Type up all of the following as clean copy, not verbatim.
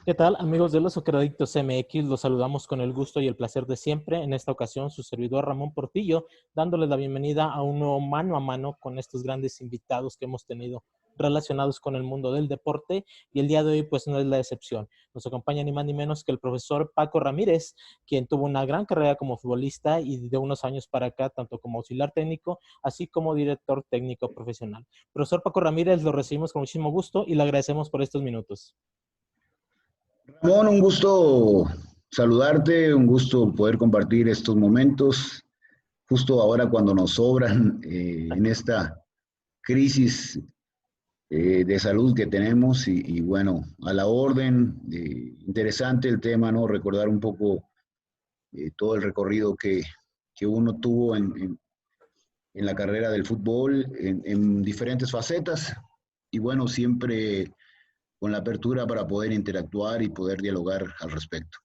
¿Qué tal, amigos de los Socceradictos MX? Los saludamos con el gusto y el placer de siempre. En esta ocasión, su servidor Ramón Portillo, dándoles la bienvenida a un nuevo mano a mano con estos grandes invitados que hemos tenido relacionados con el mundo del deporte, y el día de hoy pues no es la excepción. Nos acompaña ni más ni menos que el profesor Paco Ramírez, quien tuvo una gran carrera como futbolista y de unos años para acá, tanto como auxiliar técnico, así como director técnico profesional. Profesor Paco Ramírez, lo recibimos con muchísimo gusto y le agradecemos por estos minutos. Ramón, un gusto saludarte, un gusto poder compartir estos momentos, justo ahora cuando nos sobran en esta crisis de salud que tenemos y bueno, a la orden, interesante el tema, ¿no? Recordar un poco todo el recorrido que uno tuvo en la carrera del fútbol, en diferentes facetas y bueno, siempre con la apertura para poder interactuar y poder dialogar al respecto.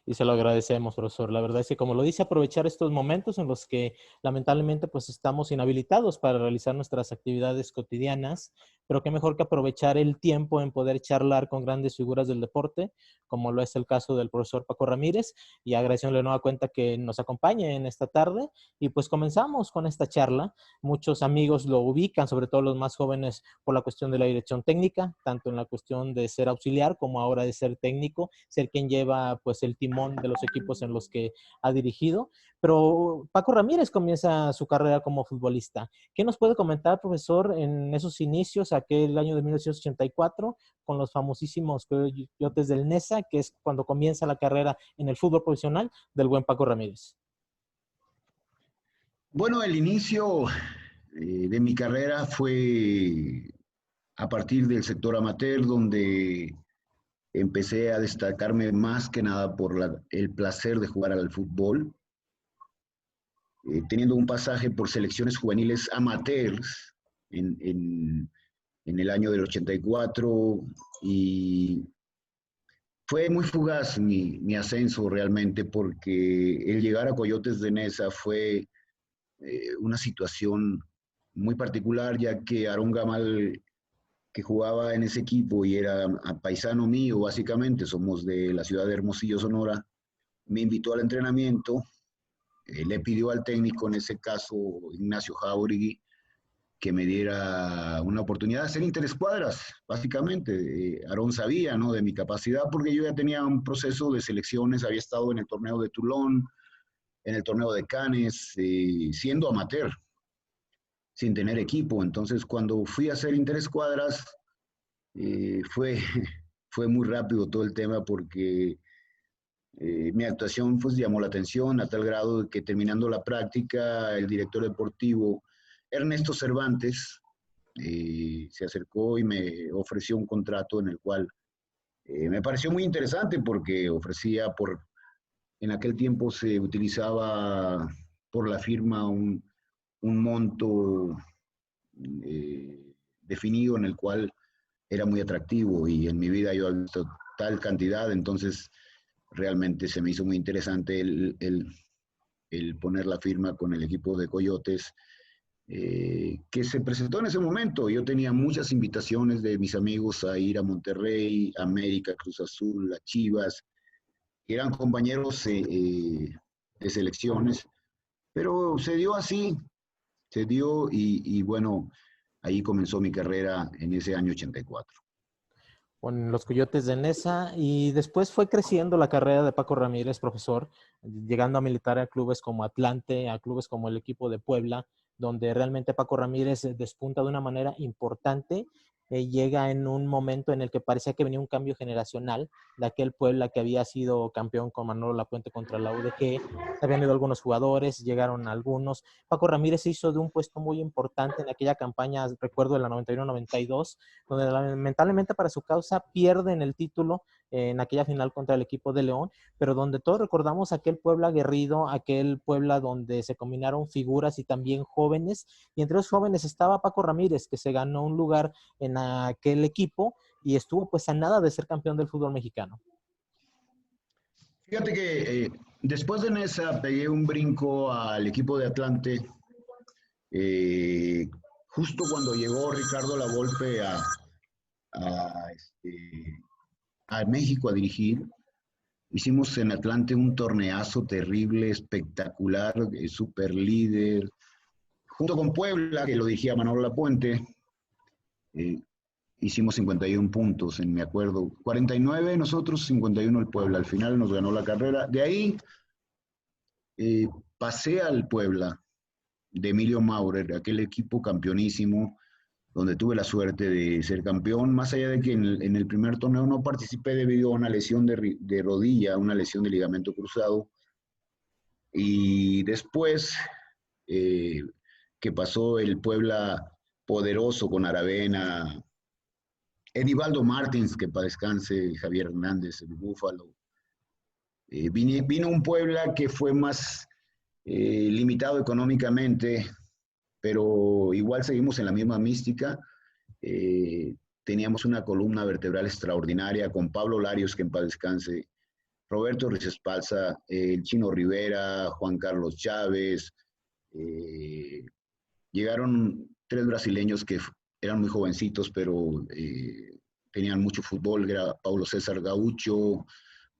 Y se lo agradecemos, profesor. La verdad es que, como lo dice, aprovechar estos momentos en los que lamentablemente pues estamos inhabilitados para realizar nuestras actividades cotidianas, pero qué mejor que aprovechar el tiempo en poder charlar con grandes figuras del deporte, como lo es el caso del profesor Paco Ramírez, y agradeciéndole de nueva cuenta que nos acompañe en esta tarde. Y pues comenzamos con esta charla. Muchos amigos lo ubican, sobre todo los más jóvenes, por la cuestión de la dirección técnica, tanto en la cuestión de ser auxiliar como ahora de ser técnico, ser quien lleva pues el timón de los equipos en los que ha dirigido. Pero Paco Ramírez comienza su carrera como futbolista. ¿Qué nos puede comentar, profesor, en esos inicios, aquel año de 1984, con los famosísimos Coyotes del Nesa, que es cuando comienza la carrera en el fútbol profesional del buen Paco Ramírez? Bueno, el inicio de mi carrera fue a partir del sector amateur, donde empecé a destacarme más que nada por el placer de jugar al fútbol, teniendo un pasaje por selecciones juveniles amateurs en, en, en el año del 84 y fue muy fugaz mi ascenso realmente porque el llegar a Coyotes de Neza fue una situación muy particular, ya que Aarón Gamal, que jugaba en ese equipo y era paisano mío, básicamente, somos de la ciudad de Hermosillo, Sonora, me invitó al entrenamiento, le pidió al técnico, en ese caso Ignacio Jauregui, que me diera una oportunidad de hacer interescuadras, básicamente. Aarón sabía, ¿no?, de mi capacidad, porque yo ya tenía un proceso de selecciones, había estado en el torneo de Toulon, en el torneo de Cannes, siendo amateur, sin tener equipo. Entonces, cuando fui a hacer interescuadras, fue, fue muy rápido todo el tema porque mi actuación pues llamó la atención a tal grado de que terminando la práctica, el director deportivo Ernesto Cervantes se acercó y me ofreció un contrato en el cual me pareció muy interesante porque ofrecía en aquel tiempo se utilizaba por la firma un monto definido en el cual era muy atractivo y en mi vida yo he visto tal cantidad, entonces realmente se me hizo muy interesante el poner la firma con el equipo de Coyotes, que se presentó en ese momento. Yo tenía muchas invitaciones de mis amigos a ir a Monterrey, América, Cruz Azul, a Chivas, que eran compañeros de selecciones, pero se dio así, se dio y bueno, ahí comenzó mi carrera en ese año 84. Con los Coyotes de Nesa, y después fue creciendo la carrera de Paco Ramírez, profesor, llegando a militar a clubes como Atlante, a clubes como el equipo de Puebla, donde realmente Paco Ramírez despunta de una manera importante. Llega en un momento en el que parecía que venía un cambio generacional de aquel Puebla que había sido campeón con Manolo Lapuente contra la UDG. Habían ido algunos jugadores, llegaron algunos. Paco Ramírez se hizo de un puesto muy importante en aquella campaña, recuerdo, de la 91-92, donde lamentablemente para su causa pierden el título en aquella final contra el equipo de León, pero donde todos recordamos aquel Puebla aguerrido, aquel Puebla donde se combinaron figuras y también jóvenes, y entre los jóvenes estaba Paco Ramírez, que se ganó un lugar en aquel equipo y estuvo pues a nada de ser campeón del fútbol mexicano. Fíjate que después de Nesa pegué un brinco al equipo de Atlante, eh, justo cuando llegó Ricardo Lavolpe a, este, a México a dirigir. Hicimos en Atlante un torneazo terrible, espectacular, super líder, junto con Puebla, que lo dirigía Manolo Lapuente. Eh, Hicimos 51 puntos, me acuerdo. 49 nosotros, 51 el Puebla. Al final nos ganó la carrera. De ahí eh, pasé al Puebla de Emilio Maurer, aquel equipo campeonísimo, donde tuve la suerte de ser campeón, más allá de que en el primer torneo no participé debido a una lesión de rodilla, una lesión de ligamento cruzado. Y después eh, que pasó el Puebla poderoso con Aravena, Edivaldo Martins, que para descanse, Javier Hernández, el Búfalo. Vino un Puebla que fue más limitado económicamente, pero igual seguimos en la misma mística. Teníamos una columna vertebral extraordinaria con Pablo Larios, que en paz descanse, Roberto Rizespalza, el Chino Rivera, Juan Carlos Chávez. Llegaron 3 brasileños que eran muy jovencitos, pero tenían mucho fútbol, era Paulo César Gaucho,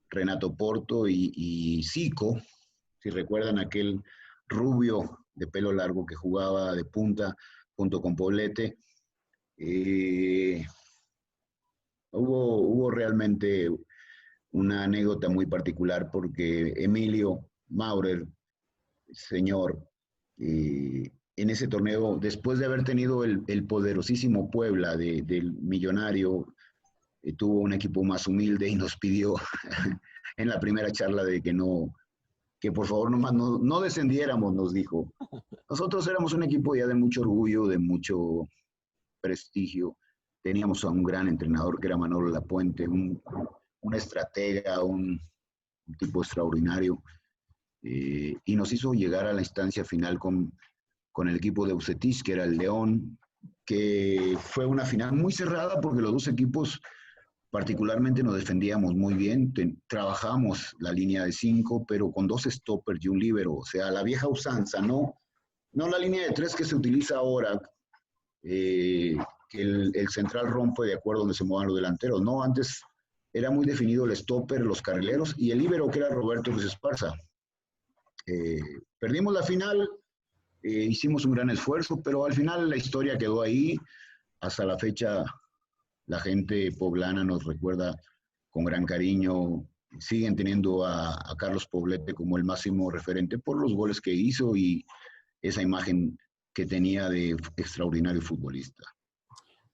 Renato Porto y Zico, si recuerdan aquel rubio de pelo largo que jugaba de punta junto con Poblete. Hubo realmente una anécdota muy particular porque Emilio Maurer, señor, en ese torneo, después de haber tenido el poderosísimo Puebla del Millonario, tuvo un equipo más humilde y nos pidió en la primera charla de que por favor nomás no descendiéramos, nos dijo. Nosotros éramos un equipo ya de mucho orgullo, de mucho prestigio. Teníamos a un gran entrenador que era Manolo Lapuente, un estratega, un tipo extraordinario, y nos hizo llegar a la instancia final con el equipo de Bucetich, que era el León, que fue una final muy cerrada porque los dos equipos particularmente nos defendíamos muy bien, trabajamos la línea de 5, pero con 2 stoppers y un líbero, o sea, la vieja usanza, no la línea de 3 que se utiliza ahora, que el central rompe de acuerdo donde se muevan los delanteros, no, antes era muy definido el stopper, los carrileros y el líbero que era Roberto Luis Esparza. Perdimos la final, hicimos un gran esfuerzo, pero al final la historia quedó ahí. Hasta la fecha la gente poblana nos recuerda con gran cariño. Siguen teniendo a Carlos Poblete como el máximo referente por los goles que hizo y esa imagen que tenía de extraordinario futbolista.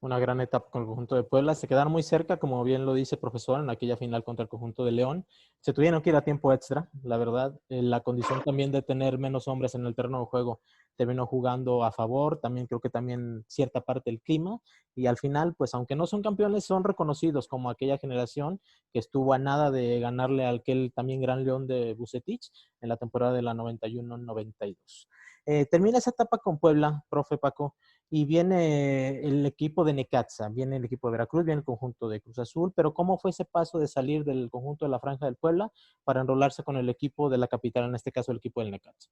Una gran etapa con el conjunto de Puebla. Se quedaron muy cerca, como bien lo dice profesor, en aquella final contra el conjunto de León. Se tuvieron que ir a tiempo extra, la verdad. La condición también de tener menos hombres en el terreno de juego terminó jugando a favor. También creo que también cierta parte del clima. Y al final, pues aunque no son campeones, son reconocidos como aquella generación que estuvo a nada de ganarle a aquel también gran León de Bucetich en la temporada de la 91-92. Termina esa etapa con Puebla, profe Paco, y viene el equipo de Necaxa, viene el equipo de Veracruz, viene el conjunto de Cruz Azul, pero ¿cómo fue ese paso de salir del conjunto de la Franja del Puebla para enrolarse con el equipo de la capital, en este caso el equipo del Necaxa?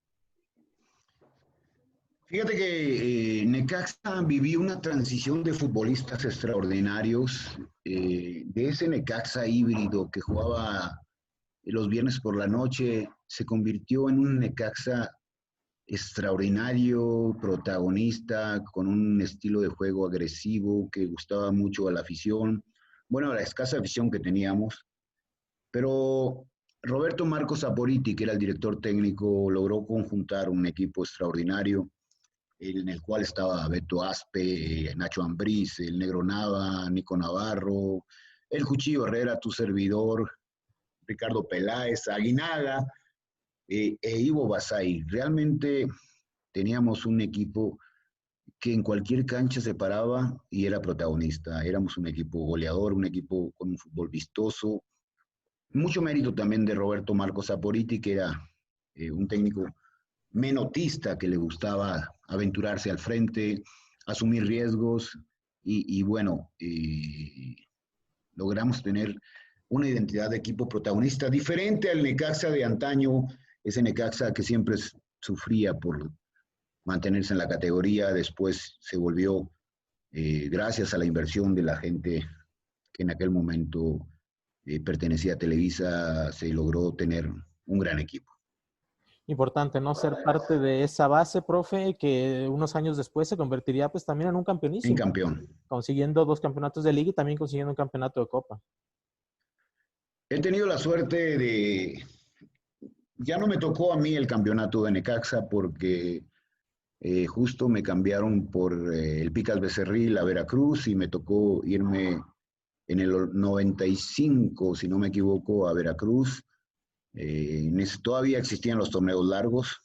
Fíjate que Necaxa vivió una transición de futbolistas extraordinarios, de ese Necaxa híbrido que jugaba los viernes por la noche, se convirtió en un Necaxa extraordinario, protagonista, con un estilo de juego agresivo que gustaba mucho a la afición, bueno, a la escasa afición que teníamos, pero Roberto Marcos Saporiti, que era el director técnico, logró conjuntar un equipo extraordinario en el cual estaba Beto Aspe, Nacho Ambriz, el Negro Nava, Nico Navarro, el Cuchillo Herrera, tu servidor, Ricardo Peláez, Aguinaga, Ivo Basay. Realmente teníamos un equipo que en cualquier cancha se paraba y era protagonista. Éramos un equipo goleador, un equipo con un fútbol vistoso. Mucho mérito también de Roberto Marcos Saporiti, que era un técnico menotista que le gustaba aventurarse al frente, asumir riesgos y bueno, logramos tener una identidad de equipo protagonista diferente al Necaxa de antaño, ese Necaxa que siempre sufría por mantenerse en la categoría, después se volvió, gracias a la inversión de la gente que en aquel momento pertenecía a Televisa, se logró tener un gran equipo. Importante, ¿no? Ser parte de esa base, profe, que unos años después se convertiría pues también en un En campeonísimo, campeón. consiguiendo 2 campeonatos de liga y también consiguiendo un campeonato de copa. He tenido la suerte de, ya no me tocó a mí el campeonato de Necaxa porque justo me cambiaron por el Picas Becerril a Veracruz y me tocó irme en el 95, si no me equivoco, a Veracruz. Todavía existían los torneos largos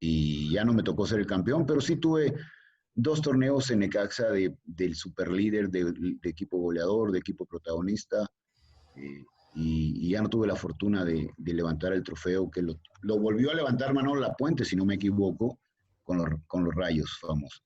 y ya no me tocó ser el campeón, pero sí tuve 2 torneos en Necaxa del superlíder, de equipo goleador, de equipo protagonista, y ya no tuve la fortuna de levantar el trofeo, que lo volvió a levantar Manolo Lapuente, si no me equivoco, con los Rayos famosos.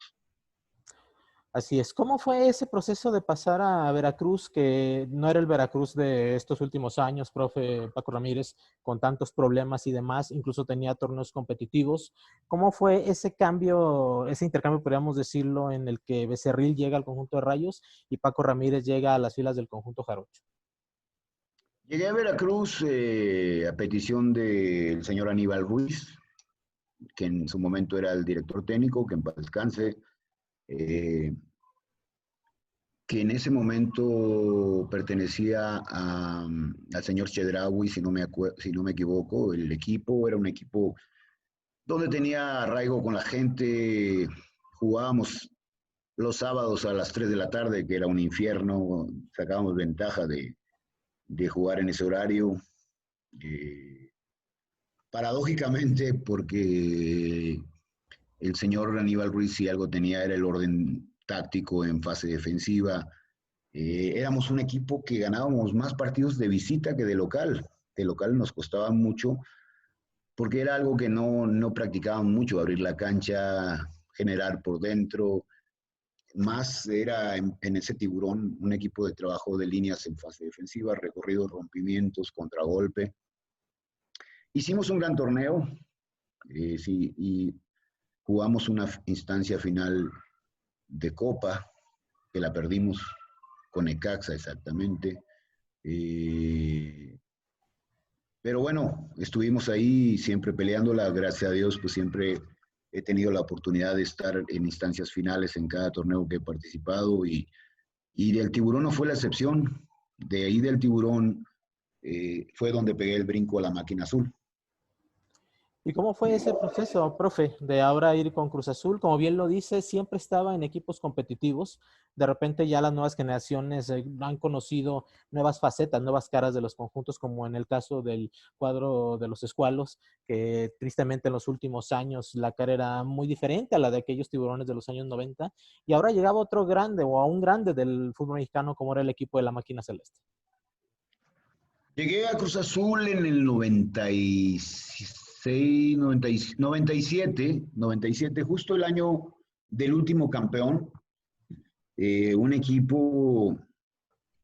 Así es. ¿Cómo fue ese proceso de pasar a Veracruz, que no era el Veracruz de estos últimos años, profe Paco Ramírez, con tantos problemas y demás, incluso tenía torneos competitivos? ¿Cómo fue ese cambio, ese intercambio, podríamos decirlo, en el que Becerril llega al conjunto de Rayos y Paco Ramírez llega a las filas del conjunto jarocho? Llegué a Veracruz a petición del señor Aníbal Ruiz, que en su momento era el director técnico, que en paz descanse, eh, que en ese momento pertenecía al señor Chedraui, si no me equivoco. El equipo era un equipo donde tenía arraigo con la gente. Jugábamos los sábados a las 3 de la tarde, que era un infierno. Sacábamos ventaja de jugar en ese horario. Eh, Paradójicamente, porque el señor Aníbal Ruiz, si algo tenía, era el orden táctico en fase defensiva. Éramos un equipo que ganábamos más partidos de visita que de local. De local nos costaba mucho porque era algo que no practicaban mucho, abrir la cancha, generar por dentro. Más era en ese Tiburón un equipo de trabajo de líneas en fase defensiva, recorridos, rompimientos, contragolpe. Hicimos un gran torneo, sí, y jugamos una instancia final de Copa, que la perdimos con Necaxa exactamente. Pero bueno, estuvimos ahí siempre peleándola, gracias a Dios, pues siempre he tenido la oportunidad de estar en instancias finales en cada torneo que he participado y del Tiburón no fue la excepción. De ahí del Tiburón fue donde pegué el brinco a la Máquina Azul. ¿Y cómo fue ese proceso, profe, de ahora ir con Cruz Azul? Como bien lo dice, siempre estaba en equipos competitivos. De repente ya las nuevas generaciones han conocido nuevas facetas, nuevas caras de los conjuntos, como en el caso del cuadro de los Escualos, que tristemente en los últimos años la cara era muy diferente a la de aquellos Tiburones de los años 90. Y ahora llegaba otro grande o a un grande del fútbol mexicano, como era el equipo de la Máquina Celeste. Llegué a Cruz Azul en el 96, 97, justo el año del último campeón. Un equipo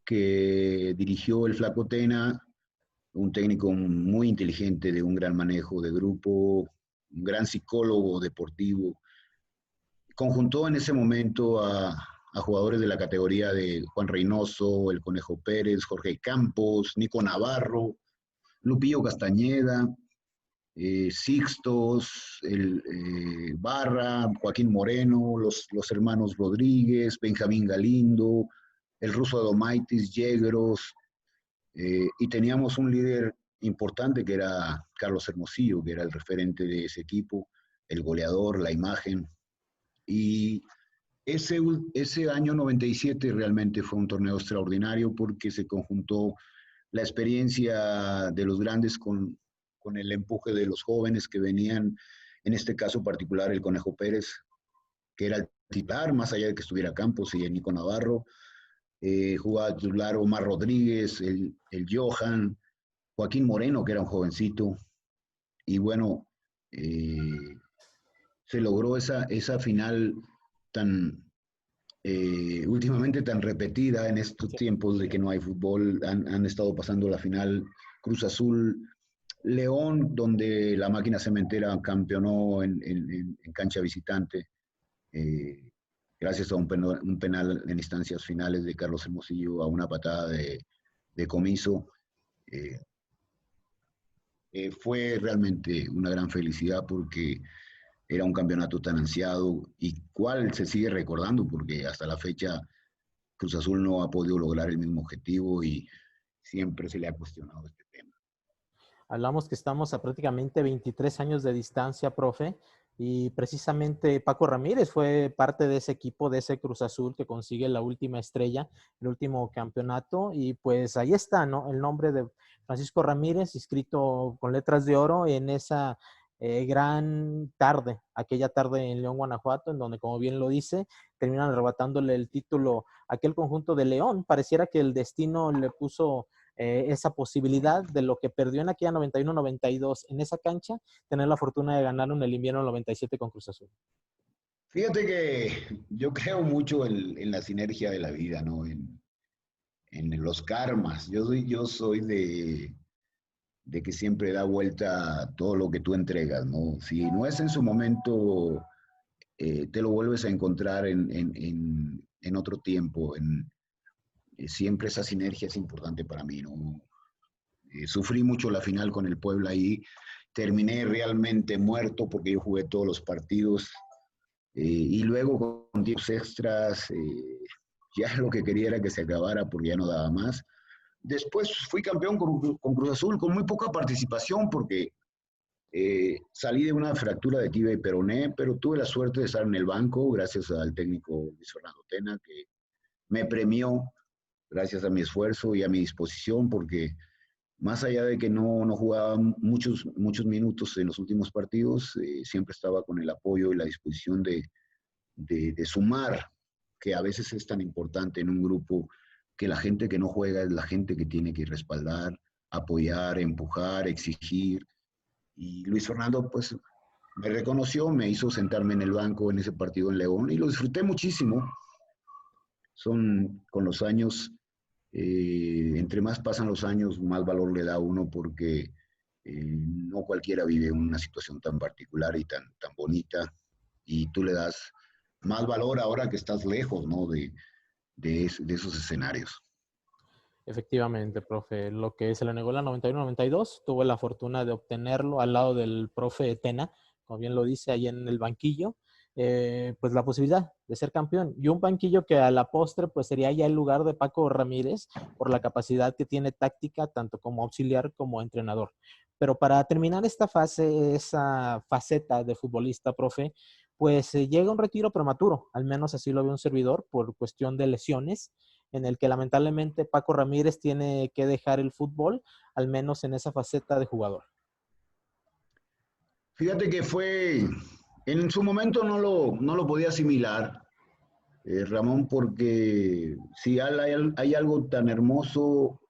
que dirigió el Flaco Tena, un técnico muy inteligente, de un gran manejo de grupo, un gran psicólogo deportivo. Conjuntó en ese momento a jugadores de la categoría de Juan Reynoso, el Conejo Pérez, Jorge Campos, Nico Navarro, Lupillo Castañeda, Sixtos, Barra, Joaquín Moreno, los hermanos Rodríguez, Benjamín Galindo, el ruso Adomaitis, Yegros, y teníamos un líder importante que era Carlos Hermosillo, que era el referente de ese equipo, el goleador, la imagen. Y ese año 97 realmente fue un torneo extraordinario porque se conjuntó la experiencia de los grandes con el empuje de los jóvenes que venían, en este caso particular el Conejo Pérez, que era el titular, más allá de que estuviera Campos y el Nico Navarro. Jugaba titular Omar Rodríguez, el Johan, Joaquín Moreno, que era un jovencito. Y bueno, se logró esa final tan últimamente tan repetida en estos tiempos de que no hay fútbol. Han estado pasando la final Cruz Azul León, donde la Máquina Cementera campeonó en cancha visitante, eh, gracias a un penal en instancias finales de Carlos Hermosillo, a una patada de decomiso. Eh, Fue realmente una gran felicidad porque era un campeonato tan ansiado y cuál se sigue recordando porque hasta la fecha Cruz Azul no ha podido lograr el mismo objetivo y siempre se le ha cuestionado este tema. Hablamos que estamos a prácticamente 23 años de distancia, profe, y precisamente Paco Ramírez fue parte de ese equipo, de ese Cruz Azul que consigue la última estrella, el último campeonato, y pues ahí está, ¿no? El nombre de Francisco Ramírez, inscrito con letras de oro en esa gran tarde, aquella tarde en León, Guanajuato, en donde, como bien lo dice, terminan arrebatándole el título a aquel conjunto de León. Pareciera que el destino le puso esa posibilidad de lo que perdió en aquella 91-92 en esa cancha, tener la fortuna de ganar en el invierno 97 con Cruz Azul. Fíjate que yo creo mucho en la sinergia de la vida, ¿no? En los karmas. Yo soy de que siempre da vuelta todo lo que tú entregas, ¿no? Si no es en su momento, te lo vuelves a encontrar en otro tiempo. Siempre esa sinergia es importante para mí, ¿no? Sufrí mucho la final con el Puebla y terminé realmente muerto porque yo jugué todos los partidos y luego con tiempos extras ya lo que quería era que se acabara porque ya no daba más. Después fui campeón con Cruz Azul con muy poca participación porque salí de una fractura de tibia y peroné, pero tuve la suerte de estar en el banco gracias al técnico Luis Fernando Tena que me premió gracias a mi esfuerzo y a mi disposición porque más allá de que no jugaba muchos minutos en los últimos partidos, siempre estaba con el apoyo y la disposición de sumar, que a veces es tan importante en un grupo, que la gente que no juega es la gente que tiene que respaldar, apoyar, empujar, exigir. Y Luis Fernando, pues, me reconoció, me hizo sentarme en el banco en ese partido en León y lo disfruté muchísimo. Son con los años entre más pasan los años, más valor le da uno porque no cualquiera vive una situación tan particular y tan bonita y tú le das más valor ahora que estás lejos, ¿no? De esos escenarios. Efectivamente, profe. Lo que se le negó en la 91-92, tuve la fortuna de obtenerlo al lado del profe Tena, como bien lo dice, ahí en el banquillo, pues la posibilidad de ser campeón. Y un banquillo que a la postre, pues sería ya el lugar de Paco Ramírez por la capacidad que tiene táctica, tanto como auxiliar como entrenador. Pero para terminar esta fase, esa faceta de futbolista, profe, pues llega un retiro prematuro, al menos así lo ve un servidor, por cuestión de lesiones en el que lamentablemente Paco Ramírez tiene que dejar el fútbol, al menos en esa faceta de jugador. Fíjate que en su momento no lo podía asimilar, Ramón, porque si hay algo tan hermoso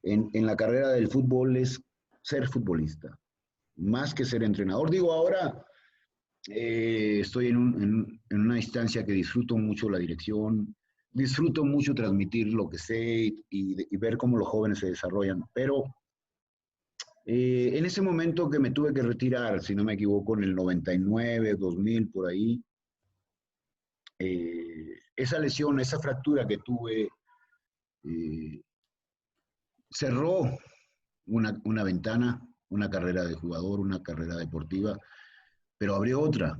en la carrera del fútbol es ser futbolista, más que ser entrenador. Digo, ahora estoy en una instancia que disfruto mucho la dirección, disfruto mucho transmitir lo que sé y ver cómo los jóvenes se desarrollan, pero en ese momento que me tuve que retirar, si no me equivoco, en el 99, 2000, por ahí, esa lesión, esa fractura que tuve, eh, cerró una ventana, una carrera de jugador, una carrera deportiva, pero abrió otra,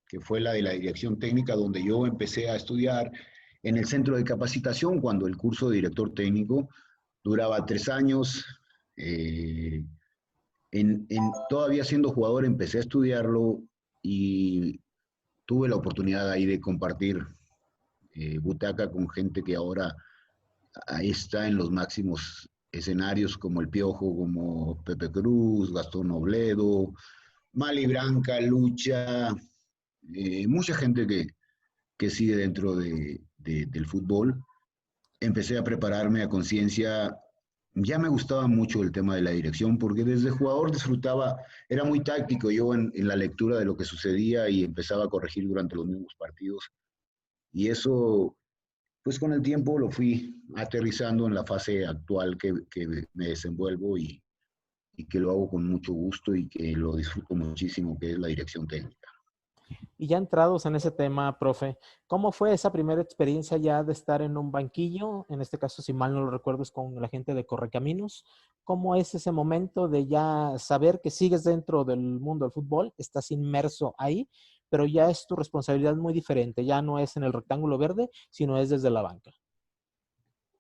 que fue la de la dirección técnica, donde yo empecé a estudiar en el centro de capacitación, cuando el curso de director técnico duraba 3 años. Eh, Todavía siendo jugador empecé a estudiarlo y tuve la oportunidad ahí de compartir butaca con gente que ahora ahí está en los máximos escenarios como el Piojo, como Pepe Cruz, Gastón Nobledo, Mali Branca, Lucha, mucha gente que sigue dentro del fútbol. Empecé a prepararme a conciencia. Ya me gustaba mucho el tema de la dirección porque desde jugador disfrutaba, era muy táctico yo en la lectura de lo que sucedía y empezaba a corregir durante los mismos partidos. Y eso, pues con el tiempo lo fui aterrizando en la fase actual que me desenvuelvo y que lo hago con mucho gusto y que lo disfruto muchísimo, que es la dirección técnica. Y ya entrados en ese tema, profe, ¿cómo fue esa primera experiencia ya de estar en un banquillo? En este caso, si mal no lo recuerdo, es con la gente de Correcaminos. ¿Cómo es ese momento de ya saber que sigues dentro del mundo del fútbol, estás inmerso ahí, pero ya es tu responsabilidad muy diferente? Ya no es en el rectángulo verde, sino es desde la banca.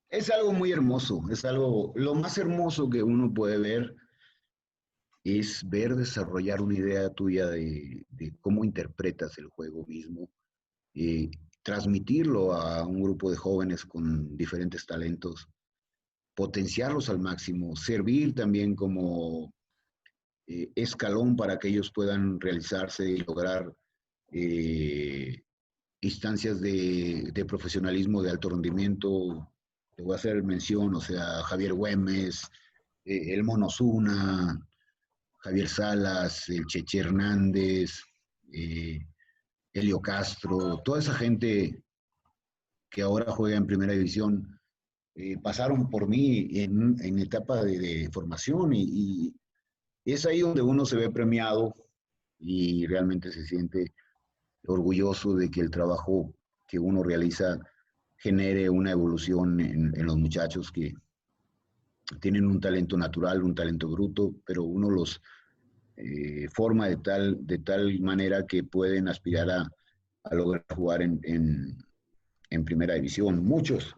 Es algo muy hermoso, es algo, lo más hermoso que uno puede ver es ver desarrollar una idea tuya de cómo interpretas el juego mismo, eh, transmitirlo a un grupo de jóvenes con diferentes talentos, potenciarlos al máximo, servir también como escalón para que ellos puedan realizarse y lograr eh, instancias de profesionalismo de alto rendimiento. Te voy a hacer mención, o sea, Javier Güemes, el Mono Zuna, Javier Salas, el Cheche Hernández, eh, Helio Castro, toda esa gente que ahora juega en primera división, pasaron por mí en etapa de formación y es ahí donde uno se ve premiado y realmente se siente orgulloso de que el trabajo que uno realiza genere una evolución en los muchachos que tienen un talento natural, un talento bruto, pero uno los forma de tal manera que pueden aspirar a lograr jugar en primera división. Muchos.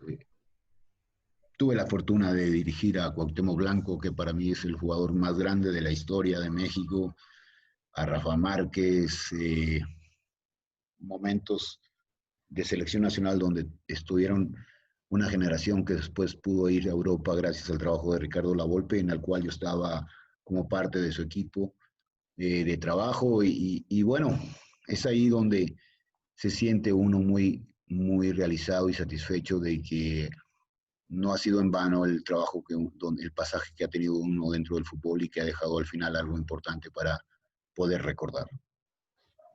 Tuve la fortuna de dirigir a Cuauhtémoc Blanco, que para mí es el jugador más grande de la historia de México, a Rafa Márquez, momentos de selección nacional donde estuvieron una generación que después pudo ir a Europa gracias al trabajo de Ricardo Lavolpe, en el cual yo estaba como parte de su equipo de trabajo y bueno, es ahí donde se siente uno muy realizado y satisfecho de que no ha sido en vano el trabajo, el pasaje que ha tenido uno dentro del fútbol y que ha dejado al final algo importante para poder recordar.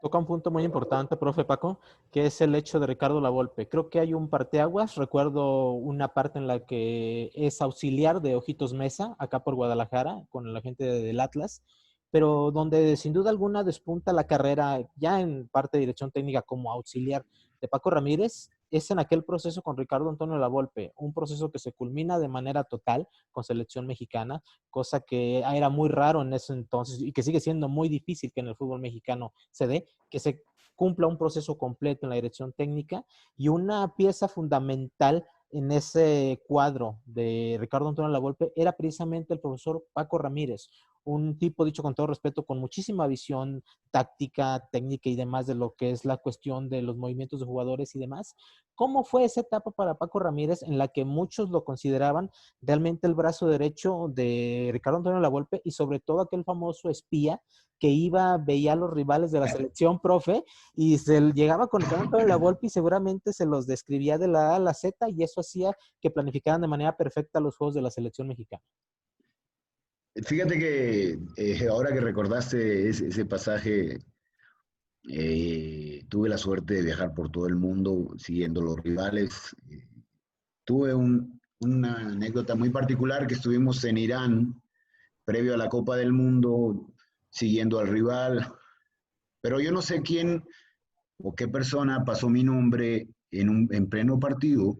Toca un punto muy importante, profe Paco, que es el hecho de Ricardo Lavolpe. Creo que hay un parteaguas. Recuerdo una parte en la que es auxiliar de Ojitos Mesa, acá por Guadalajara, con la gente del Atlas, pero donde sin duda alguna despunta la carrera ya en parte de dirección técnica como auxiliar de Paco Ramírez. Es en aquel proceso con Ricardo Antonio Lavolpe, un proceso que se culmina de manera total con selección mexicana, cosa que era muy raro en ese entonces y que sigue siendo muy difícil que en el fútbol mexicano se dé, que se cumpla un proceso completo en la dirección técnica y una pieza fundamental en ese cuadro de Ricardo Antonio Lavolpe era precisamente el profesor Paco Ramírez, un tipo, dicho con todo respeto, con muchísima visión táctica, técnica y demás de lo que es la cuestión de los movimientos de jugadores y demás. ¿Cómo fue esa etapa para Paco Ramírez en la que muchos lo consideraban realmente el brazo derecho de Ricardo Antonio Lavolpe y sobre todo aquel famoso espía que iba, veía a los rivales de la selección, profe, y se llegaba con Ricardo Antonio Lavolpe y seguramente se los describía de la A a la Z y eso hacía que planificaran de manera perfecta los juegos de la selección mexicana? Fíjate que ahora que recordaste ese pasaje, tuve la suerte de viajar por todo el mundo siguiendo los rivales. Tuve una anécdota muy particular que estuvimos en Irán previo a la Copa del Mundo siguiendo al rival, pero yo no sé quién o qué persona pasó mi nombre en pleno partido.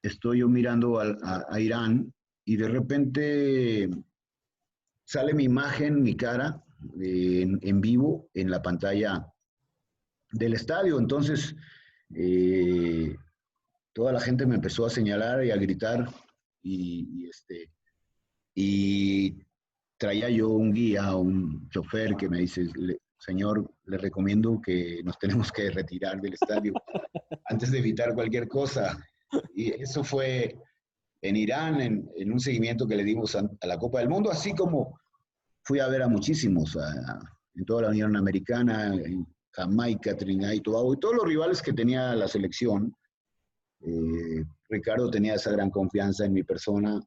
Estoy yo mirando a Irán y de repente sale mi imagen, mi cara en vivo en la pantalla del estadio. Entonces, eh, toda la gente me empezó a señalar y a gritar y traía yo un guía, un chofer que me dice, señor, le recomiendo que nos tenemos que retirar del estadio antes de evitar cualquier cosa. Y eso fue en Irán, en un seguimiento que le dimos a la Copa del Mundo, así como fui a ver a muchísimos, en toda la Unión Americana, en Jamaica, Trinidad y Tobago, y todos los rivales que tenía la selección. Ricardo tenía esa gran confianza en mi persona,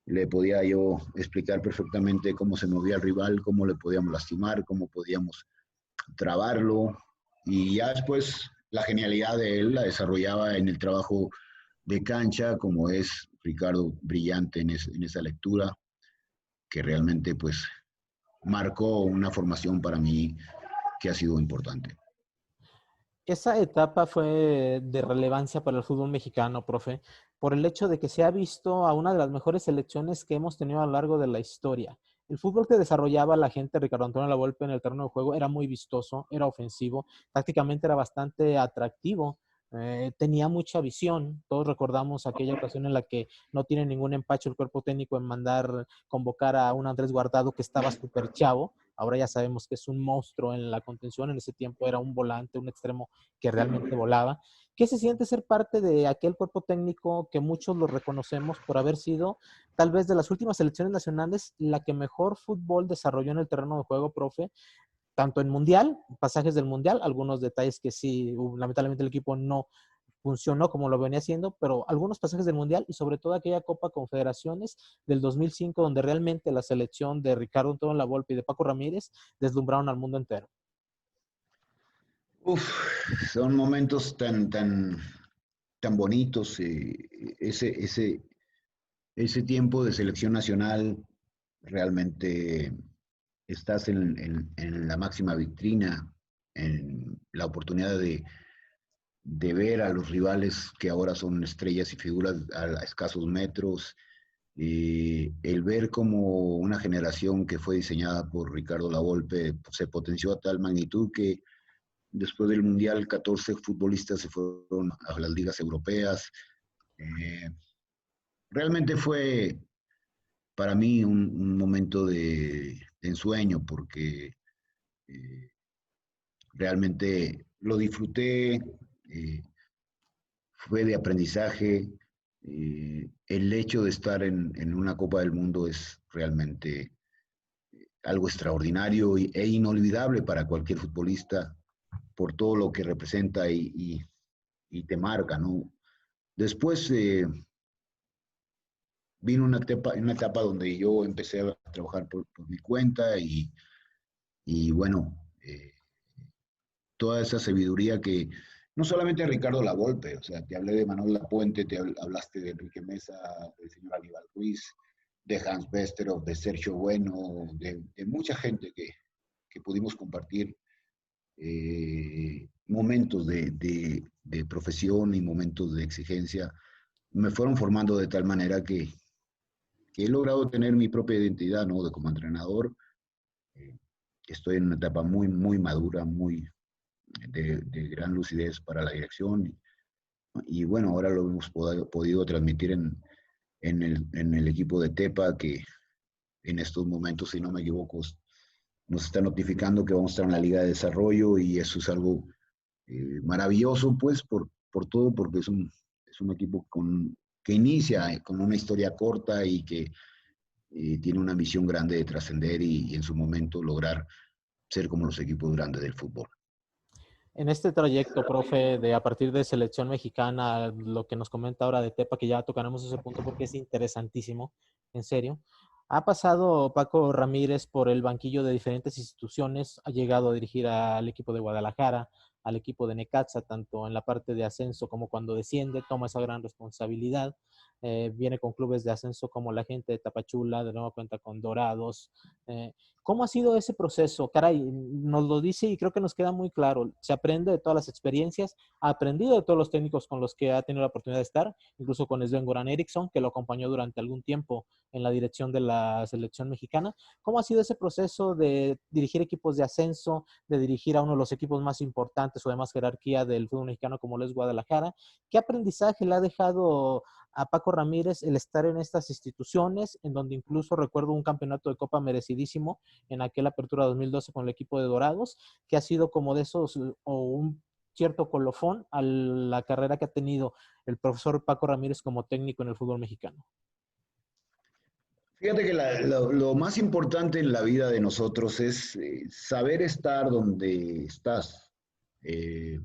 le podía yo explicar perfectamente cómo se movía el rival, cómo le podíamos lastimar, cómo podíamos trabarlo, y ya después la genialidad de él la desarrollaba en el trabajo de cancha, como es Ricardo brillante en esa lectura, que realmente pues marcó una formación para mí que ha sido importante. Esa etapa fue de relevancia para el fútbol mexicano, profe, por el hecho de que se ha visto a una de las mejores selecciones que hemos tenido a lo largo de la historia. El fútbol que desarrollaba la gente, Ricardo Antonio Lavolpe en el terreno de juego, era muy vistoso, era ofensivo, tácticamente era bastante atractivo, tenía mucha visión. Todos recordamos aquella ocasión en la que no tiene ningún empacho el cuerpo técnico en mandar convocar a un Andrés Guardado que estaba súper chavo. Ahora ya sabemos que es un monstruo en la contención. En ese tiempo era un volante, un extremo que realmente volaba. ¿Qué se siente ser parte de aquel cuerpo técnico que muchos lo reconocemos por haber sido, tal vez de las últimas selecciones nacionales, la que mejor fútbol desarrolló en el terreno de juego, profe? Tanto en mundial, pasajes del mundial, algunos detalles que sí, lamentablemente el equipo no funcionó como lo venía haciendo, pero algunos pasajes del mundial y sobre todo aquella Copa Confederaciones del 2005, donde realmente la selección de Ricardo Antonio Lavolpe y de Paco Ramírez deslumbraron al mundo entero. Uf, son momentos tan bonitos. Ese tiempo de selección nacional realmente estás en la máxima vitrina, en la oportunidad de ver a los rivales que ahora son estrellas y figuras a escasos metros, el ver como una generación que fue diseñada por Ricardo Lavolpe se potenció a tal magnitud que después del Mundial 14 futbolistas se fueron a las ligas europeas. Eh, Realmente fue para mí un momento de ensueño porque eh, realmente lo disfruté, fue de aprendizaje. El hecho de estar en una Copa del Mundo es realmente algo extraordinario e inolvidable para cualquier futbolista por todo lo que representa y te marca, ¿no? Después vino una etapa donde yo empecé a trabajar por mi cuenta y bueno, toda esa sabiduría que no solamente Ricardo Lavolpe, o sea, te hablé de Manuel Lapuente, hablaste de Enrique Mesa, del señor Aníbal Ruiz, de Hans Westerhoff, de Sergio Bueno, de mucha gente que pudimos compartir momentos de profesión y momentos de exigencia, me fueron formando de tal manera que he logrado tener mi propia identidad, ¿no? Como entrenador, eh, estoy en una etapa muy madura, muy de gran lucidez para la dirección. Y bueno, ahora lo hemos podido transmitir en el equipo de Tepa, que en estos momentos, si no me equivoco, nos está notificando que vamos a estar en la Liga de Desarrollo y eso es algo maravilloso, pues, por todo, porque es un equipo que inicia con una historia corta y que tiene una misión grande de trascender y en su momento lograr ser como los equipos grandes del fútbol. En este trayecto, profe, de a partir de selección mexicana, lo que nos comenta ahora de Tepa, que ya tocaremos ese punto porque es interesantísimo, en serio. Ha pasado Paco Ramírez por el banquillo de diferentes instituciones, ha llegado a dirigir al equipo de Guadalajara, al equipo de Necaxa, tanto en la parte de ascenso como cuando desciende, toma esa gran responsabilidad. Viene con clubes de ascenso como la gente de Tapachula, de nuevo cuenta con Dorados. Eh, ¿Cómo ha sido ese proceso? Caray, nos lo dice y creo que nos queda muy claro. Se aprende de todas las experiencias, ha aprendido de todos los técnicos con los que ha tenido la oportunidad de estar, incluso con Sven Goran Eriksson, que lo acompañó durante algún tiempo en la dirección de la selección mexicana. ¿Cómo ha sido ese proceso de dirigir equipos de ascenso, de dirigir a uno de los equipos más importantes o de más jerarquía del fútbol mexicano como lo es Guadalajara? ¿Qué aprendizaje le ha dejado a Paco Ramírez el estar en estas instituciones, en donde incluso recuerdo un campeonato de Copa merecidísimo en aquella apertura 2012 con el equipo de Dorados, que ha sido como de esos, o un cierto colofón a la carrera que ha tenido el profesor Paco Ramírez como técnico en el fútbol mexicano? Fíjate que lo más importante en la vida de nosotros es saber estar donde estás. Eh,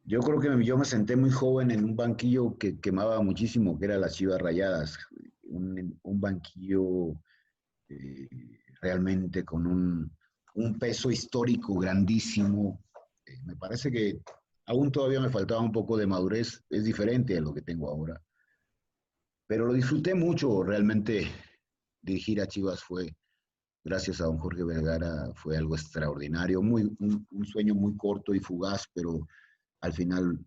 yo creo que yo me senté muy joven en un banquillo que quemaba muchísimo, que era las Chivas Rayadas, un banquillo eh, realmente con un peso histórico grandísimo. Me parece que aún todavía me faltaba un poco de madurez, es diferente a lo que tengo ahora, pero lo disfruté mucho, realmente dirigir a Chivas gracias a don Jorge Vergara, fue algo extraordinario, un sueño muy corto y fugaz, pero al final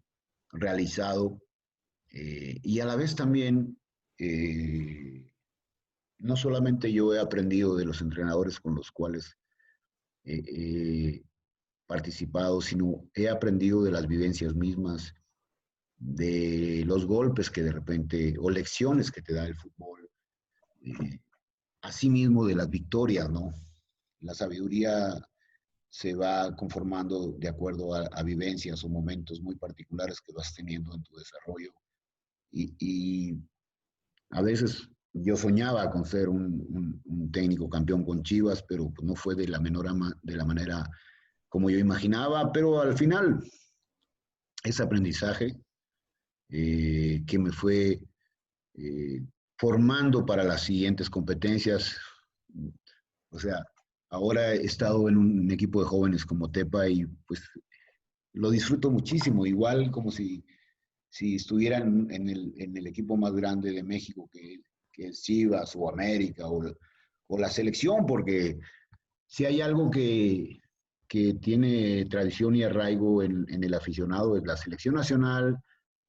realizado. Y a la vez también, no solamente yo he aprendido de los entrenadores con los cuales he participado, sino he aprendido de las vivencias mismas, de los golpes que de repente, o lecciones que te da el fútbol, eh, asimismo de las victorias, ¿no? La sabiduría se va conformando de acuerdo a vivencias o momentos muy particulares que vas teniendo en tu desarrollo. Y a veces yo soñaba con ser un técnico campeón con Chivas, pero pues no fue de de la manera como yo imaginaba, pero al final ese aprendizaje que me fue eh, formando para las siguientes competencias. O sea, ahora he estado en un equipo de jóvenes como Tepa y pues lo disfruto muchísimo, igual como si estuvieran en el equipo más grande de México, que es Chivas o América o la selección, porque si hay algo que tiene tradición y arraigo en el aficionado es la selección nacional,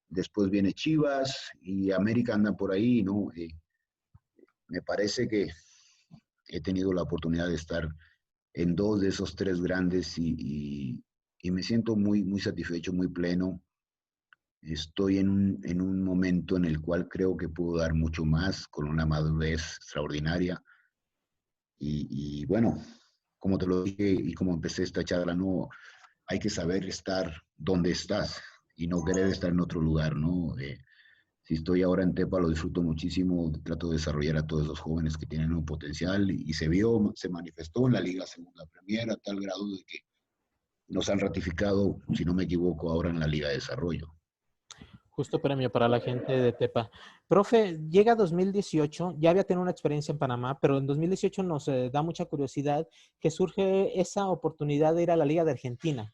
después viene Chivas y América anda por ahí, ¿no? Me parece que he tenido la oportunidad de estar en dos de esos tres grandes y me siento muy satisfecho, muy pleno. Estoy en un momento en el cual creo que puedo dar mucho más con una madurez extraordinaria. Y bueno, como te lo dije y como empecé esta charla, no hay que saber estar donde estás y no querer estar en otro lugar, ¿no? Si estoy ahora en Tepa, lo disfruto muchísimo, trato de desarrollar a todos los jóvenes que tienen un potencial y se vio, se manifestó en la Liga Segunda Premier a tal grado de que nos han ratificado, si no me equivoco, ahora en la Liga de Desarrollo. Justo premio para la gente de Tepa. Profe, llega 2018, ya había tenido una experiencia en Panamá, pero en 2018 nos da mucha curiosidad que surge esa oportunidad de ir a la Liga de Argentina.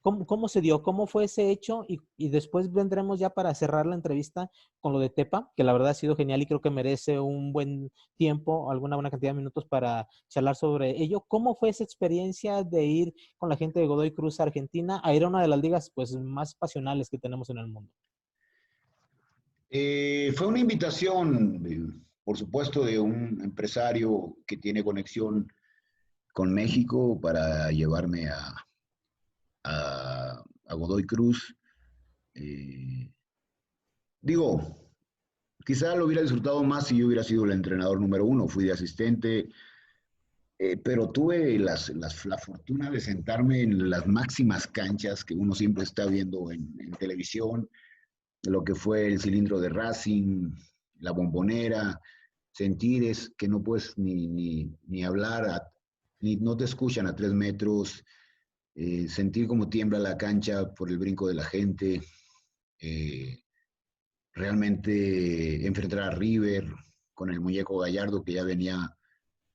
¿Cómo se dio? ¿Cómo fue ese hecho? Y después vendremos ya para cerrar la entrevista con lo de Tepa, que la verdad ha sido genial y creo que merece un buen tiempo, alguna buena cantidad de minutos para charlar sobre ello. ¿Cómo fue esa experiencia de ir con la gente de Godoy Cruz a Argentina a ir a una de las ligas pues, más pasionales que tenemos en el mundo? Fue una invitación, por supuesto, de un empresario que tiene conexión con México para llevarme a Godoy Cruz. Eh, digo, quizá lo hubiera disfrutado más si yo hubiera sido el entrenador número uno, fui de asistente, pero tuve la fortuna de sentarme en las máximas canchas que uno siempre está viendo en televisión, lo que fue el cilindro de Racing, la Bombonera, sentir es que no puedes ni hablar, ni no te escuchan a 3 metros, sentir cómo tiembla la cancha por el brinco de la gente, eh, realmente enfrentar a River con el muñeco Gallardo que ya venía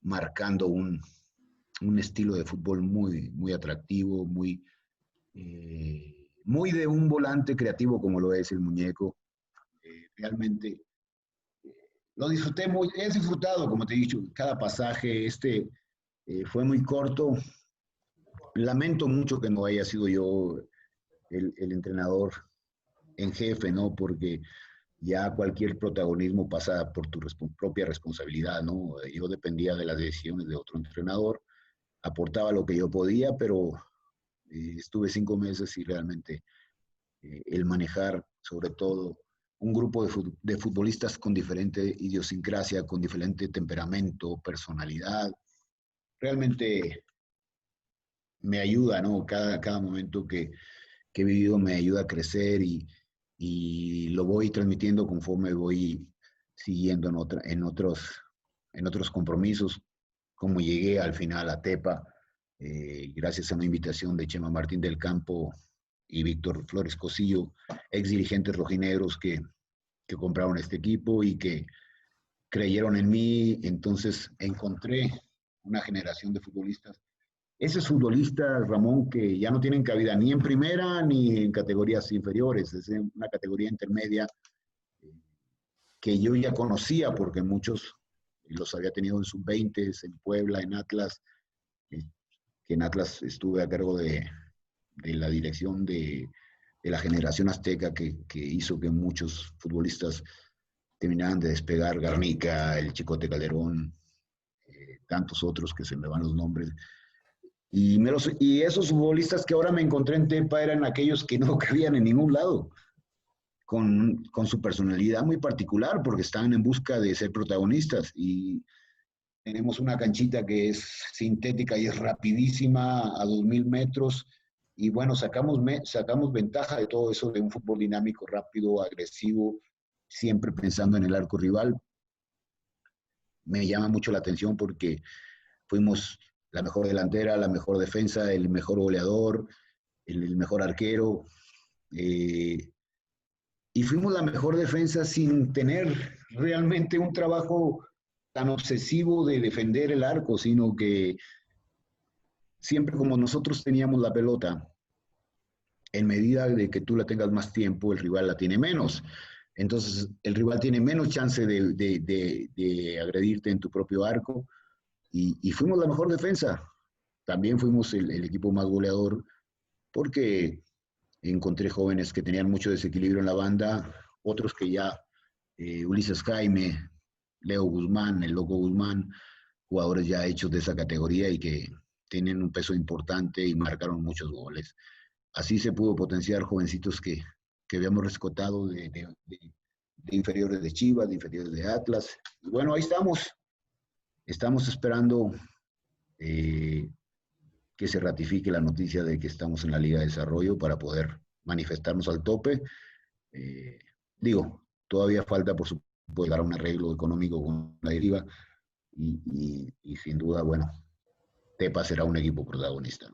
marcando un estilo de fútbol muy atractivo, muy de un volante creativo como lo es el muñeco. Realmente lo disfruté muy, he disfrutado, como te he dicho, cada pasaje, fue muy corto. Lamento mucho que no haya sido yo el entrenador en jefe, ¿no? Porque ya cualquier protagonismo pasa por tu propia responsabilidad, ¿no? Yo dependía de las decisiones de otro entrenador, aportaba lo que yo podía, pero estuve 5 meses y realmente el manejar sobre todo un grupo de futbolistas con diferente idiosincrasia, con diferente temperamento, personalidad, realmente me ayuda, ¿no? Cada momento que he vivido me ayuda a crecer y lo voy transmitiendo conforme voy siguiendo en otros compromisos, como llegué al final a Tepa, gracias a una invitación de Chema Martín del Campo y Víctor Flores Cosillo, ex dirigentes rojinegros que compraron este equipo y que creyeron en mí, entonces encontré una generación de futbolistas. Esos futbolistas, Ramón, que ya no tienen cabida ni en primera ni en categorías inferiores, es una categoría intermedia que yo ya conocía porque muchos los había tenido en sub-20, en Puebla, en Atlas, que en Atlas estuve a cargo de la dirección de la generación azteca que hizo que muchos futbolistas terminaran de despegar, Garnica, el Chicote Calderón, tantos otros que se me van los nombres. Y esos futbolistas que ahora me encontré en Tepa eran aquellos que no cabían en ningún lado, con su personalidad muy particular, porque estaban en busca de ser protagonistas. Y tenemos una canchita que es sintética y es rapidísima a 2000 metros. Y bueno, sacamos ventaja de todo eso, de un fútbol dinámico, rápido, agresivo, siempre pensando en el arco rival. Me llama mucho la atención porque fuimos la mejor delantera, la mejor defensa, el mejor goleador, el mejor arquero. Y fuimos la mejor defensa sin tener realmente un trabajo tan obsesivo de defender el arco, sino que siempre como nosotros teníamos la pelota, en medida de que tú la tengas más tiempo, el rival la tiene menos. Entonces, el rival tiene menos chance de agredirte en tu propio arco y fuimos la mejor defensa. También fuimos el equipo más goleador porque encontré jóvenes que tenían mucho desequilibrio en la banda, otros que ya, Ulises Jaime, Leo Guzmán, el Loco Guzmán, jugadores ya hechos de esa categoría y que tienen un peso importante y marcaron muchos goles. Así se pudo potenciar jovencitos que habíamos rescatado de inferiores de Chivas, de inferiores de Atlas. Y bueno, ahí estamos esperando que se ratifique la noticia de que estamos en la Liga de Desarrollo para poder manifestarnos al tope. Digo, todavía falta, por supuesto, llegar a un arreglo económico con la deriva y sin duda, bueno, Tepa será un equipo protagonista.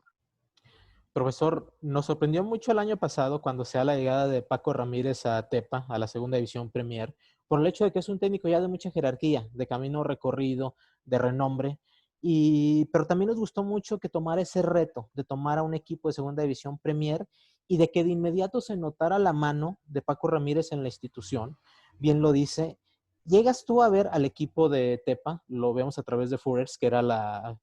Profesor, nos sorprendió mucho el año pasado cuando se da la llegada de Paco Ramírez a Tepa, a la Segunda División Premier, por el hecho de que es un técnico ya de mucha jerarquía, de camino recorrido, de renombre, pero también nos gustó mucho que tomara ese reto de tomar a un equipo de Segunda División Premier y de que de inmediato se notara la mano de Paco Ramírez en la institución. Bien lo dice. Llegas tú a ver al equipo de Tepa, lo vemos a través de Furers, que era la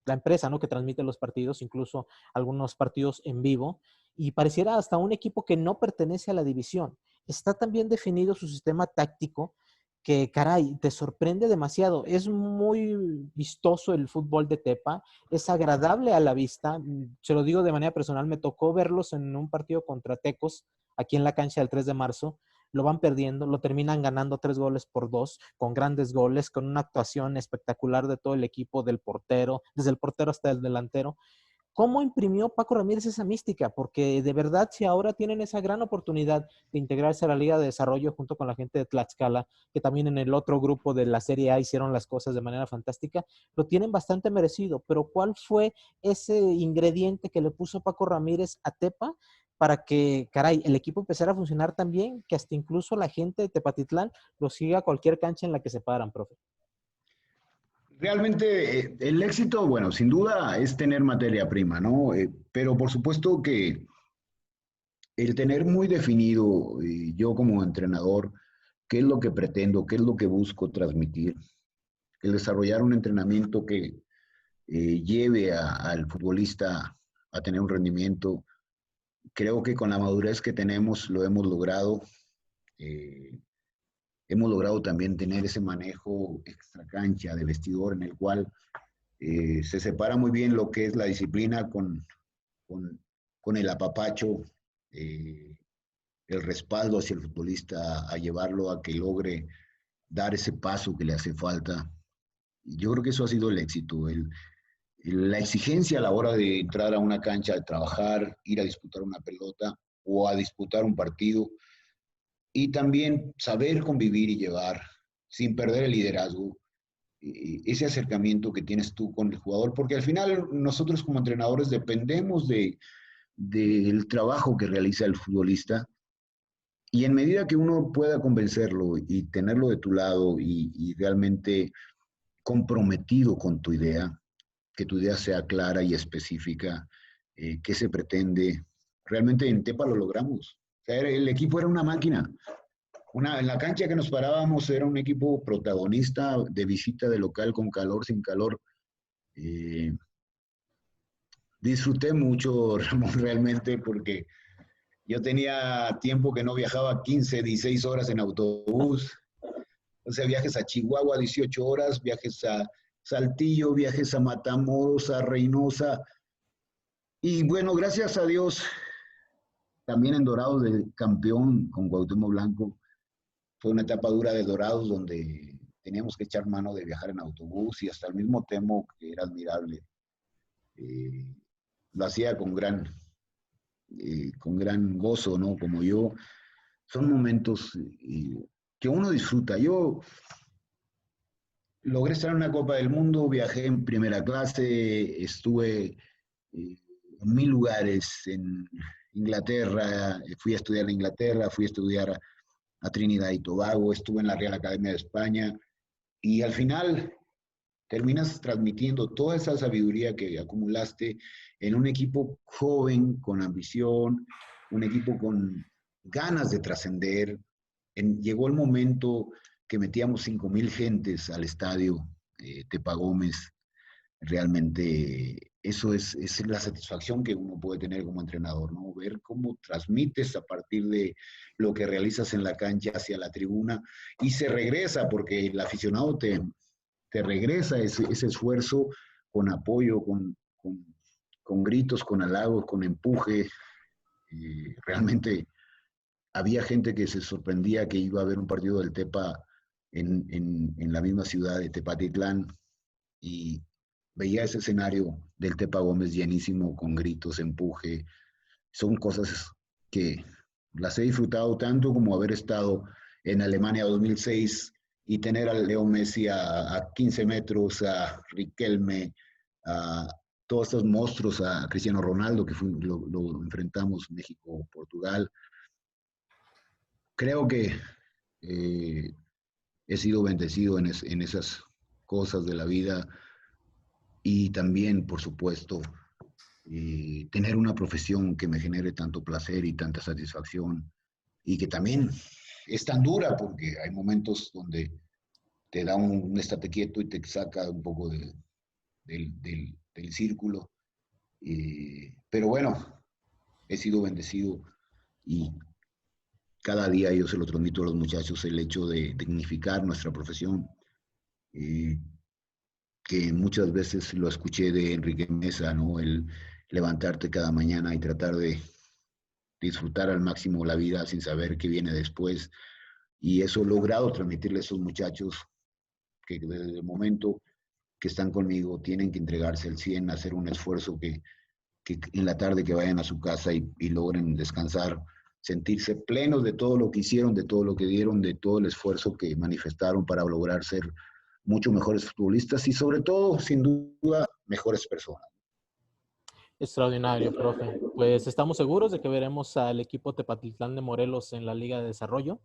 empresa, ¿no?, que transmite los partidos, incluso algunos partidos en vivo, y pareciera hasta un equipo que no pertenece a la división. Está tan bien definido su sistema táctico que, caray, te sorprende demasiado. Es muy vistoso el fútbol de Tepa, es agradable a la vista. Se lo digo de manera personal, me tocó verlos en un partido contra Tecos, aquí en la cancha del 3 de marzo, lo van perdiendo, lo terminan ganando 3-2, con grandes goles, con una actuación espectacular de todo el equipo, del portero, desde el portero hasta el delantero. ¿Cómo imprimió Paco Ramírez esa mística? Porque de verdad, si ahora tienen esa gran oportunidad de integrarse a la Liga de Desarrollo junto con la gente de Tlaxcala, que también en el otro grupo de la Serie A hicieron las cosas de manera fantástica, lo tienen bastante merecido. Pero ¿cuál fue ese ingrediente que le puso Paco Ramírez a Tepa para que, caray, el equipo empezara a funcionar tan bien que hasta incluso la gente de Tepatitlán lo siga a cualquier cancha en la que se paran, profe? Realmente el éxito, bueno, sin duda es tener materia prima, ¿no? Pero por supuesto que el tener muy definido, yo como entrenador, qué es lo que pretendo, qué es lo que busco transmitir, el desarrollar un entrenamiento que lleve al futbolista a tener un rendimiento, creo que con la madurez que tenemos lo hemos logrado. Eh, Hemos logrado también tener ese manejo extracancha de vestidor en el cual se separa muy bien lo que es la disciplina con, con el apapacho, eh, el respaldo hacia el futbolista, a llevarlo a que logre dar ese paso que le hace falta. Y yo creo que eso ha sido el éxito, la exigencia a la hora de entrar a una cancha, de trabajar, ir a disputar una pelota o a disputar un partido, y también saber convivir y llevar sin perder el liderazgo, ese acercamiento que tienes tú con el jugador, porque al final nosotros como entrenadores dependemos del trabajo que realiza el futbolista, y en medida que uno pueda convencerlo y tenerlo de tu lado y realmente comprometido con tu idea, que tu idea sea clara y específica, qué se pretende, realmente en Tepa lo logramos. O sea, el equipo era una máquina. En la cancha que nos parábamos era un equipo protagonista de visita de local con calor, sin calor. Eh, Disfruté mucho, Ramón, realmente, porque yo tenía tiempo que no viajaba 15, 16 horas en autobús. O sea, viajes a Chihuahua, 18 horas, viajes a Saltillo, viajes a Matamoros, a Reynosa. Y bueno, gracias a Dios, también en Dorados de campeón con Cuauhtémoc Blanco. Fue una etapa dura de Dorados donde teníamos que echar mano de viajar en autobús y hasta el mismo Temo, que era admirable, eh, lo hacía con gran gozo, ¿no? Como yo. Son momentos que uno disfruta. Yo logré estar en una Copa del Mundo, viajé en primera clase, estuve en 1000 lugares en Inglaterra, fui a estudiar en Inglaterra, fui a estudiar a Trinidad y Tobago, estuve en la Real Academia de España y al final terminas transmitiendo toda esa sabiduría que acumulaste en un equipo joven, con ambición, un equipo con ganas de trascender. Llegó el momento que metíamos 5000 gentes al estadio Tepa Gómez. Realmente eso es la satisfacción que uno puede tener como entrenador, ¿no? Ver cómo transmites a partir de lo que realizas en la cancha hacia la tribuna y se regresa porque el aficionado te regresa ese esfuerzo con apoyo, con gritos, con halagos, con empuje. Realmente había gente que se sorprendía que iba a ver un partido del Tepa en la misma ciudad de Tepatitlán y veía ese escenario del Tepa Gómez llenísimo con gritos, empuje. Son cosas que las he disfrutado tanto como haber estado en Alemania 2006 y tener a Leo Messi a 15 metros, a Riquelme, a todos estos monstruos, a Cristiano Ronaldo, que lo enfrentamos México-Portugal. Creo que eh, he sido bendecido en esas cosas de la vida y también, por supuesto, tener una profesión que me genere tanto placer y tanta satisfacción y que también es tan dura porque hay momentos donde te da un estate quieto y te saca un poco del círculo. Pero bueno, he sido bendecido y cada día yo se lo transmito a los muchachos el hecho de dignificar nuestra profesión, eh, que muchas veces lo escuché de Enrique Mesa, ¿no? El levantarte cada mañana y tratar de disfrutar al máximo la vida sin saber qué viene después. Y eso he logrado transmitirle a esos muchachos que desde el momento que están conmigo tienen que entregarse al 100, hacer un esfuerzo que en la tarde que vayan a su casa y logren descansar, sentirse plenos de todo lo que hicieron, de todo lo que dieron, de todo el esfuerzo que manifestaron para lograr ser mucho mejores futbolistas y sobre todo, sin duda, mejores personas. Extraordinario, profe. Pues estamos seguros de que veremos al equipo Tepatitlán de Morelos en la Liga de Desarrollo,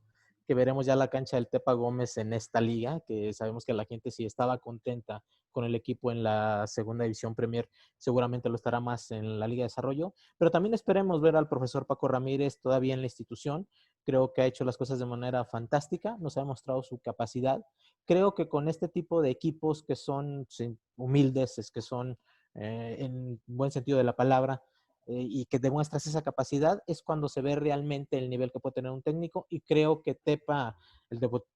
que veremos ya la cancha del Tepa Gómez en esta liga, que sabemos que la gente si estaba contenta con el equipo en la segunda división Premier, seguramente lo estará más en la Liga de Desarrollo, pero también esperemos ver al profesor Paco Ramírez todavía en la institución. Creo que ha hecho las cosas de manera fantástica, nos ha demostrado su capacidad. Creo que con este tipo de equipos que son humildes, que son en buen sentido de la palabra, y que demuestras esa capacidad, es cuando se ve realmente el nivel que puede tener un técnico, y creo que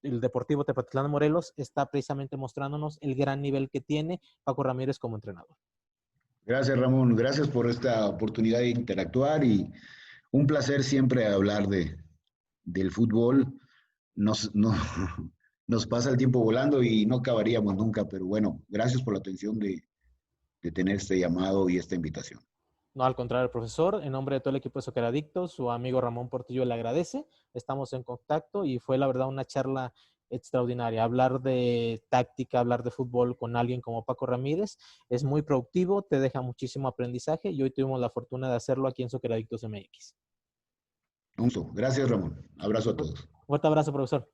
el Deportivo Tepatitlán de Morelos está precisamente mostrándonos el gran nivel que tiene Paco Ramírez como entrenador. Gracias, Ramón. Gracias por esta oportunidad de interactuar y un placer siempre hablar del fútbol. No, nos pasa el tiempo volando y no acabaríamos nunca, pero bueno, gracias por la atención de tener este llamado y esta invitación. No, al contrario, profesor, en nombre de todo el equipo de Soccer Adictos, su amigo Ramón Portillo le agradece. Estamos en contacto y fue la verdad una charla extraordinaria. Hablar de táctica, hablar de fútbol con alguien como Paco Ramírez es muy productivo, te deja muchísimo aprendizaje y hoy tuvimos la fortuna de hacerlo aquí en Soccer Adictos MX. Un gusto. Gracias, Ramón. Abrazo a todos. Fuerte abrazo, profesor.